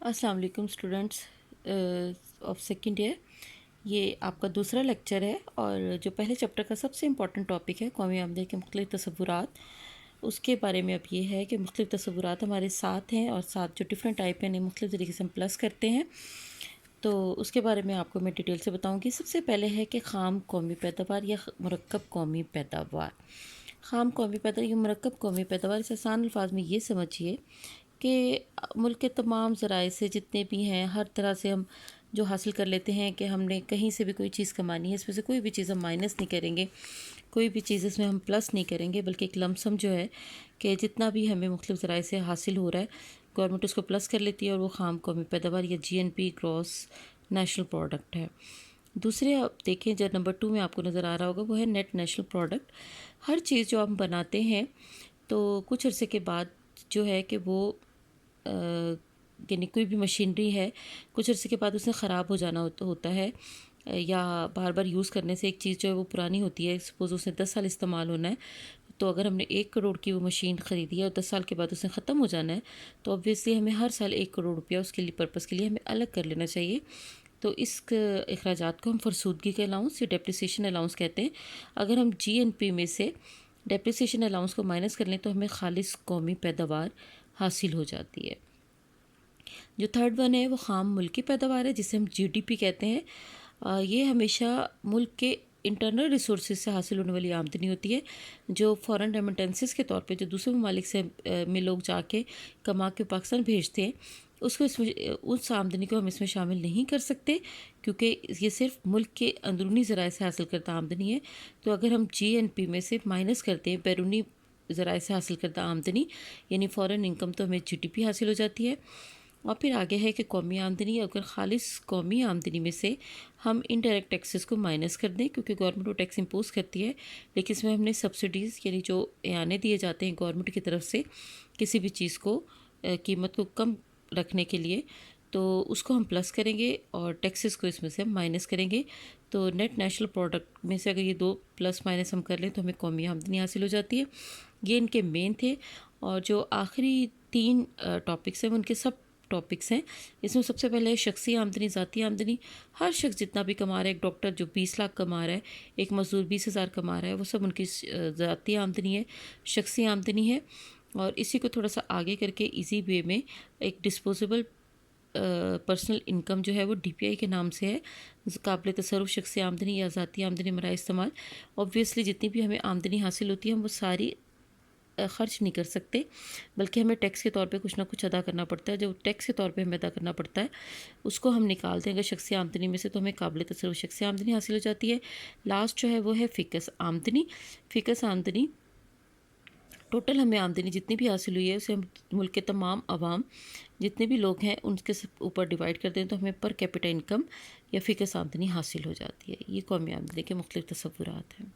السلام علیکم students of second year. یہ آپ کا دوسرا لیکچر ہے اور جو پہلے چیپٹر کا سب سے امپورٹنٹ ٹاپک ہے قومی آمدنی کے مختلف تصورات، اس کے بارے میں اب یہ ہے کہ مختلف تصورات ہمارے ساتھ ہیں اور ساتھ جو ڈفرینٹ ٹائپ ہیں انہیں مختلف طریقے سے ہم پلس کرتے ہیں. تو اس کے بارے میں آپ کو میں ڈیٹیل سے بتاؤں گی. سب سے پہلے ہے کہ خام قومی پیداوار یا مرکب قومی پیداوار. خام قومی پیداوار یا مرکب قومی پیداوار، اس آسان الفاظ میں یہ سمجھیے کہ ملک کے تمام ذرائع سے جتنے بھی ہیں، ہر طرح سے ہم جو حاصل کر لیتے ہیں کہ ہم نے کہیں سے بھی کوئی چیز کمانی ہے، اس میں سے کوئی بھی چیز ہم مائنس نہیں کریں گے، کوئی بھی چیز اس میں ہم پلس نہیں کریں گے، بلکہ ایک لم سم جو ہے کہ جتنا بھی ہمیں مختلف ذرائع سے حاصل ہو رہا ہے گورنمنٹ اس کو پلس کر لیتی ہے اور وہ خام قومی پیداوار یا G N P gross national product ہے. دوسرے آپ دیکھیں جو نمبر 2 میں آپ کو نظر آ رہا ہوگا وہ ہے نیٹ نیشنل پروڈکٹ. ہر چیز جو ہم بناتے ہیں تو کچھ عرصے کے بعد جو ہے کہ وہ یعنی کوئی بھی مشینری ہے کچھ عرصے کے بعد اسے خراب ہو جانا ہوتا ہے، یا بار بار یوز کرنے سے ایک چیز جو ہے وہ پرانی ہوتی ہے. سپوز اسے 10 سال استعمال ہونا ہے، تو اگر ہم نے 1 کروڑ کی وہ مشین خریدی ہے اور 10 سال کے بعد اسے ختم ہو جانا ہے تو obviously ہمیں ہر سال 1 کروڑ روپیہ اس کے لیے پرپس کے لیے ہمیں الگ کر لینا چاہیے. تو اس اخراجات کو ہم فرسودگی کے الاؤنس یا ڈیپریسیشن الاؤنس کہتے ہیں. اگر ہم جی این پی میں سے ڈیپریسیشن الاؤنس کو مائنس کر لیں تو ہمیں خالص قومی پیداوار حاصل ہو جاتی ہے. جو تھرڈ ون ہے وہ خام ملکی پیداوار ہے جسے ہم جی ڈی پی کہتے ہیں. یہ ہمیشہ ملک کے انٹرنل ریسورسز سے حاصل ہونے والی آمدنی ہوتی ہے جو فورن ریمیٹنسز کے طور پہ جو دوسرے ممالک سے میں لوگ جا کے کما کے پاکستان بھیجتے ہیں، اس آمدنی کو ہم اس میں شامل نہیں کر سکتے کیونکہ یہ صرف ملک کے اندرونی ذرائع سے حاصل کردہ آمدنی ہے. تو اگر ہم جی این پی میں سے مائنس کرتے ہیں بیرونی ذرائع سے حاصل کردہ آمدنی یعنی فورن انکم، تو ہمیں جی ڈی پی حاصل ہو جاتی ہے. اور پھر آگے ہے کہ قومی آمدنی، اگر خالص قومی آمدنی میں سے ہم انڈائریکٹ ٹیکسز کو مائنس کر دیں کیونکہ گورنمنٹ وہ ٹیکس امپوز کرتی ہے، لیکن اس میں ہم نے سبسڈیز یعنی جو اعانے دیے جاتے ہیں گورنمنٹ کی طرف سے کسی بھی چیز کو قیمت کو کم رکھنے کے لیے، تو اس کو ہم پلس کریں گے اور ٹیکسز کو اس میں سے ہم مائنس کریں گے. تو نیٹ نیشنل پروڈکٹ میں سے اگر یہ 2 پلس مائنس ہم کر لیں تو ہمیں قومی آمدنی حاصل ہو جاتی ہے. یہ ان کے مین تھے. اور جو آخری 3 ٹاپکس ہیں وہ ان کے سب ٹاپکس ہیں. اس میں سب سے پہلے شخصی آمدنی، ذاتی آمدنی. ہر شخص جتنا بھی کما رہا ہے، ایک ڈاکٹر جو 20 لاکھ کما رہا ہے، ایک مزدور 20,000 کما رہا ہے، وہ سب ان کی ذاتی آمدنی ہے، شخصی آمدنی ہے. اور اسی کو تھوڑا سا آگے کر کے ایزی وے میں ایک ڈسپوزیبل پرسنل انکم جو ہے وہ ڈی پی آئی کے نام سے ہے، قابل تصرف شخصی آمدنی یا ذاتی آمدنی برائے استعمال. اوبویسلی جتنی بھی ہمیں آمدنی حاصل ہوتی ہے ہم وہ ساری خرچ نہیں کر سکتے، بلکہ ہمیں ٹیکس کے طور پہ کچھ نہ کچھ ادا کرنا پڑتا ہے. جو ٹیکس کے طور پہ ہمیں ادا کرنا پڑتا ہے اس کو ہم نکالتے ہیں اگر شخصی آمدنی میں سے، تو ہمیں قابل تصرف شخصی آمدنی حاصل ہو جاتی ہے. لاسٹ جو ہے وہ ہے فکس آمدنی. فکس آمدنی ٹوٹل ہمیں آمدنی جتنی بھی حاصل ہوئی ہے اسے ہم ملک کے تمام عوام جتنے بھی لوگ ہیں ان کے اوپر ڈیوائڈ کرتے ہیں تو ہمیں پر کیپٹا انکم یا فکس آمدنی حاصل ہو جاتی ہے. یہ قومی آمدنی کے مختلف تصورات ہیں.